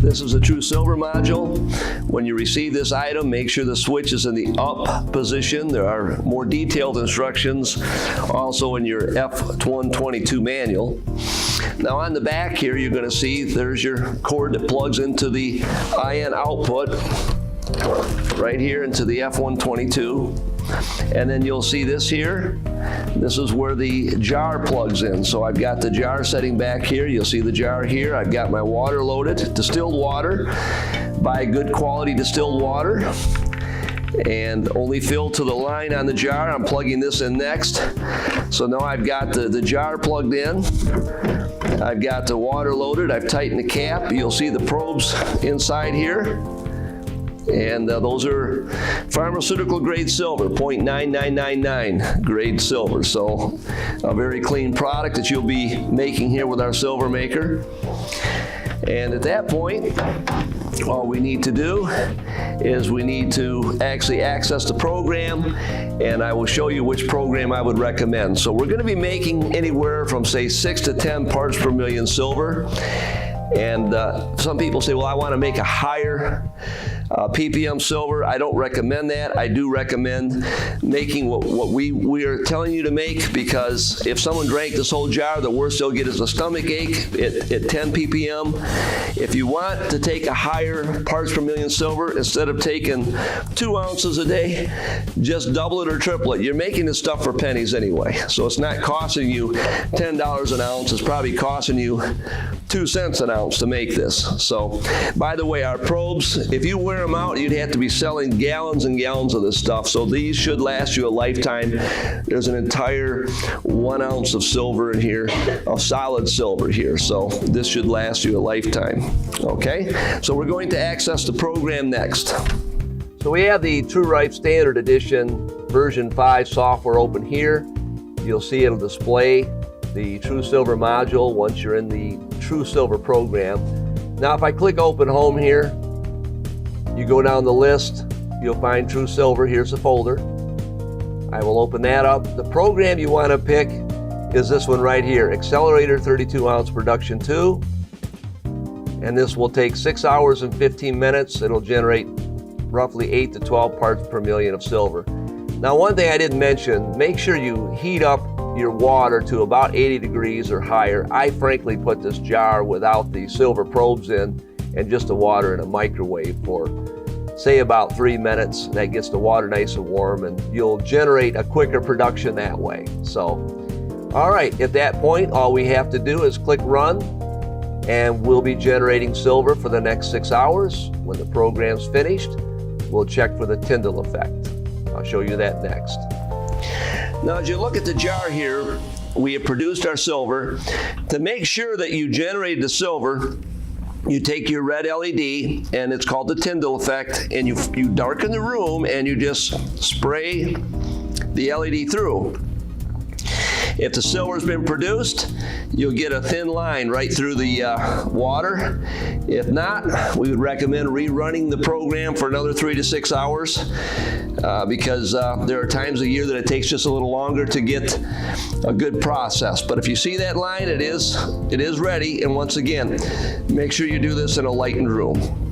This is a TrueSilver module. When you receive this item, make sure the switch is in the up position. There are more detailed instructions also in your F122 manual. Now on the back here, you're going to see there's your cord that plugs into the IN output right here into the F122. And then you'll see this here. This is where the jar plugs in. So I've got the jar setting back here. You'll see the jar here. I've got my water loaded, distilled water. Buy good quality distilled water. And only fill to the line on the jar. I'm plugging this in next. So now I've got the jar plugged in. I've got the water loaded. I've tightened the cap. You'll see the probes inside here. And those are pharmaceutical grade silver, 0.9999 grade silver. So a very clean product that you'll be making here with our silver maker. And at that point, all we need to do is we need to actually access the program, and I will show you which program I would recommend. So we're going to be making anywhere from, say, 6 to 10 parts per million silver. And some people say, well, I want to make a higher ppm silver. I don't recommend that. I do recommend making what we are telling you to make, because if someone drank this whole jar, the worst they'll get is a stomach ache at 10 ppm. If you want to take a higher parts per million silver, instead of taking 2 ounces a day, just double it or triple it. You're making this stuff for pennies anyway, so it's not costing you $10 an ounce. It's probably costing you 2 cents an ounce to make this. So, by the way, our probes, if you wear them out, you'd have to be selling gallons and gallons of this stuff. So these should last you a lifetime. There's an entire 1 ounce of silver in here, of solid silver here. So this should last you a lifetime. Okay, so we're going to access the program next. So we have the TrueRife Standard Edition version 5 software open here. You'll see it'll display the TrueSilver module once you're in the TrueSilver program. Now if I click open home here, you go down the list, you'll find TrueSilver. Here's the folder. I will open that up. The program you want to pick is this one right here, Accelerator 32 ounce Production 2. And this will take 6 hours and 15 minutes. It'll generate roughly 8 to 12 parts per million of silver. Now one thing I didn't mention, make sure you heat up your water to about 80 degrees or higher. I frankly put this jar without the silver probes in and just the water in a microwave for, say, about 3 minutes. That gets the water nice and warm, and you'll generate a quicker production that way. So, all right, at that point, all we have to do is click run, and we'll be generating silver for the next 6 hours. When the program's finished, we'll check for the Tyndall effect. I'll show you that next. Now, as you look at the jar here, we have produced our silver. To make sure that you generated the silver, you take your red LED, and it's called the Tyndall effect, and you darken the room and you just spray the LED through. If the silver's been produced, you'll get a thin line right through the water. If not, we would recommend rerunning the program for another 3 to 6 hours because there are times a year that it takes just a little longer to get a good process. But if you see that line, it is ready. And once again, make sure you do this in a lightened room.